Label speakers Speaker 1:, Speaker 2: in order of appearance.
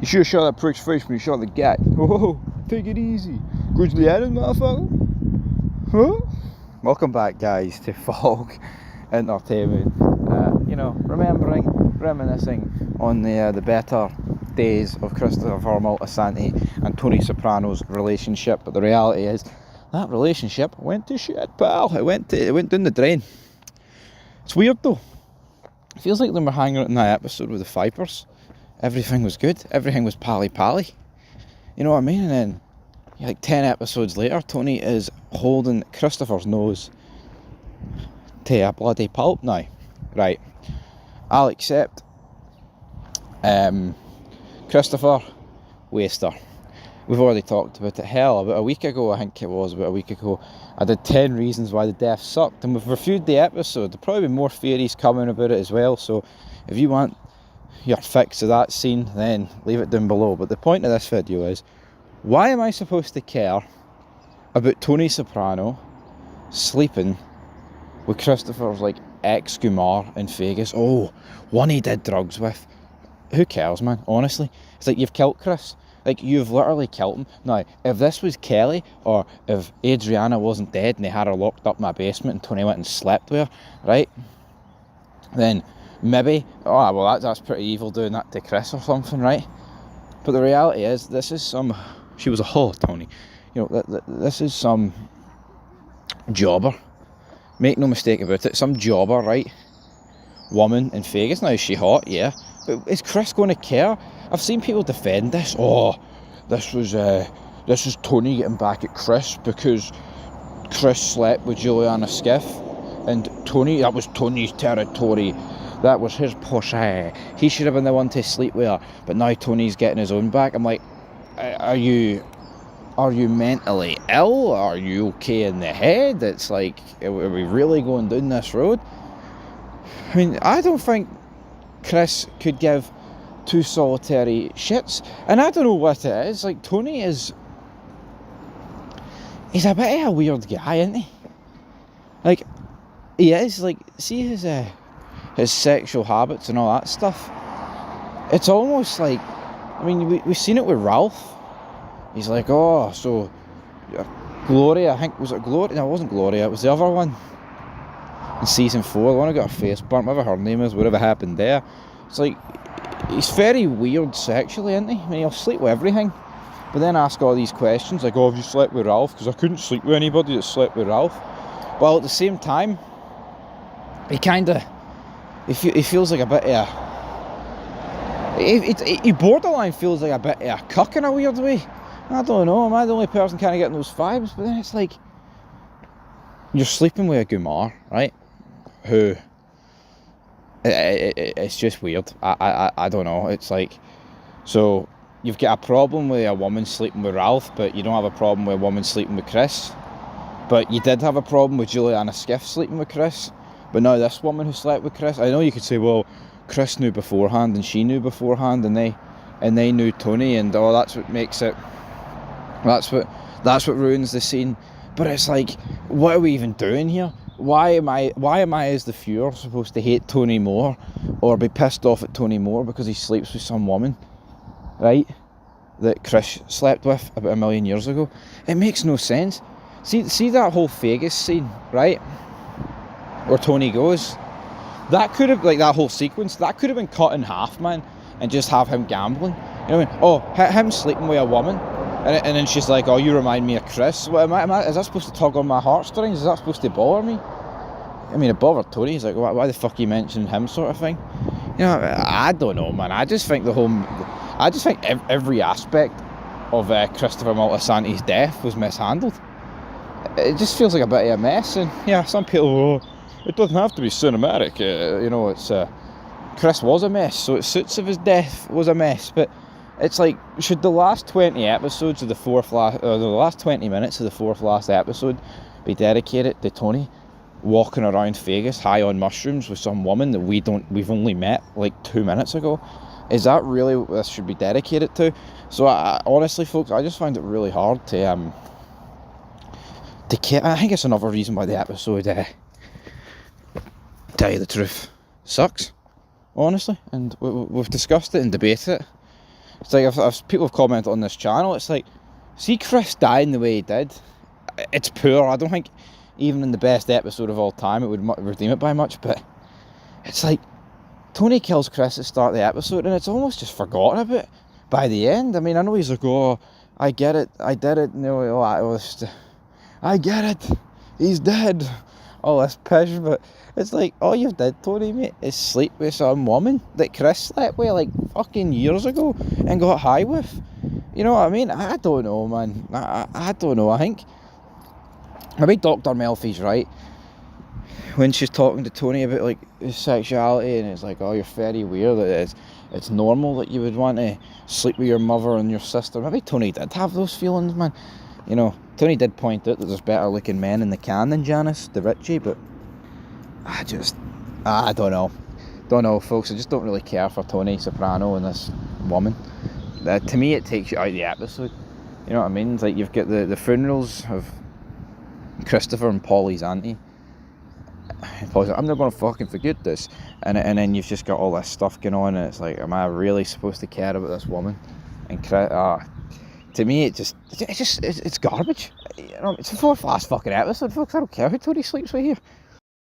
Speaker 1: You should have shot that prick's face when you shot the gat. Whoa, take it easy. Grizzly Adams, motherfucker. Huh? Welcome back, guys, to Fog Entertainment. Remembering, reminiscing on the better days of Christopher Moltisanti and Tony Soprano's relationship. But the reality is, that relationship went to shit, pal. It went down the drain. It's weird though. It feels like when we're hanging out in that episode with the Vipers, everything was good. Everything was pally. You know what I mean? And then, like 10 episodes later, Tony is holding Christopher's nose to a bloody pulp now. Right. I'll accept. Christopher, waster. We've already talked about it. Hell, about a week ago, I did 10 reasons why the death sucked, and we've reviewed the episode. There'll probably be more theories coming about it as well, so if you want your fix of that scene, then leave it down below. But the point of this video is, why am I supposed to care about Tony Soprano sleeping with Christopher's ex Goomar in Vegas? Oh, one he did drugs with. Who cares, man? Honestly, it's like you've killed Chris. You've literally killed him. Now, if this was Kelly, or if Adriana wasn't dead and they had her locked up in my basement and Tony went and slept with her, right? Then maybe, oh well, that's pretty evil doing that to Chris or something, right? But the reality is, she was a whore, Tony. This is some jobber. Make no mistake about it, some jobber, right? Woman in Vegas. Now, is she hot? Yeah. But is Chris going to care? I've seen people defend this. Oh, this was Tony getting back at Chris because Chris slept with Juliana Skiff, and that was Tony's territory. That was his pussy. He should have been the one to sleep with her. But now Tony's getting his own back. I'm like, are you mentally ill? Are you okay in the head? It's like, are we really going down this road? I mean, I don't think Chris could give two solitary shits, and I don't know what it is. Tony he's a bit of a weird guy, isn't he? He is, see his sexual habits and all that stuff. It's almost like, I mean, we've seen it with Ralph. He's like, oh, so Gloria, I think, was it Gloria? No, it wasn't Gloria, it was the other one. In season 4, the one who got her face burnt, whatever her name is, whatever happened there. It's like, he's very weird sexually, isn't he? I mean, he'll sleep with everything, but then ask all these questions, like, oh, have you slept with Ralph? Because I couldn't sleep with anybody that slept with Ralph. Well, at the same time, he feels like a bit of he borderline feels like a bit of a cuck in a weird way. I don't know, am I the only person kind of getting those vibes? But then it's like, you're sleeping with a Goomar, right? Who, it's just weird. I don't know. It's like, so you've got a problem with a woman sleeping with Ralph, but you don't have a problem with a woman sleeping with Chris. But you did have a problem with Juliana Skiff sleeping with Chris. But now this woman who slept with Chris, I know you could say, well, Chris knew beforehand and she knew beforehand, and they knew Tony, and that's what makes it. That's what ruins the scene. But it's like, what are we even doing here? Why am I as the viewer supposed to hate Tony more, or be pissed off at Tony more because he sleeps with some woman, right, that Chris slept with about 1 million years ago? It makes no sense. See that whole Vegas scene, right, where Tony goes? That could have, that whole sequence, that could have been cut in half, man, and just have him gambling. You know what I mean? Oh, him sleeping with a woman. And then she's like, oh, you remind me of Chris. What is that supposed to tug on my heartstrings? Is that supposed to bother me? I mean, it bothered Tony. He's like, why the fuck are you mentioning him, sort of thing? You know, I don't know, man. I just think every aspect of Christopher Moltisanti's death was mishandled. It just feels like a bit of a mess. And yeah, some people, it doesn't have to be cinematic. It's Chris was a mess, so it suits if his death was a mess. But it's like, should the last 20 episodes of the last 20 minutes of the fourth last episode be dedicated to Tony walking around Vegas high on mushrooms with some woman that we've only met 2 minutes ago? Is that really what this should be dedicated to? So honestly, folks, I just find it really hard to care. I think it's another reason why the episode, tell you the truth, sucks, honestly. And we've discussed it and debated it. It's like, if people have commented on this channel, it's like, see Chris dying the way he did, it's poor. I don't think even in the best episode of all time it would redeem it by much, but it's like, Tony kills Chris at the start of the episode and it's almost just forgotten about by the end. I mean, I know he's like, oh, I get it, I did it, I get it, he's dead, all this pish, but it's like, all you did, Tony, mate, is sleep with some woman that Chris slept with like fucking years ago and got high with. You know what I mean? I don't know, man. I don't know. I think maybe Dr. Melfi's right when she's talking to Tony about like his sexuality, and it's like, oh, you're very weird. It's normal that you would want to sleep with your mother and your sister. Maybe Tony did have those feelings, man. You know, Tony did point out that there's better looking men in the can than Janice the Richie, but I don't know. Don't know, folks. I just don't really care for Tony Soprano and this woman. To me, it takes you out of the episode. You know what I mean? It's like you've got the funerals of Christopher and Polly's auntie. Polly's like, I'm not going to fucking forget this. And then you've just got all this stuff going on, and it's like, am I really supposed to care about this woman? And to me, it's garbage. You know, it's a 4th last fucking episode, folks. I don't care who Tony sleeps with here.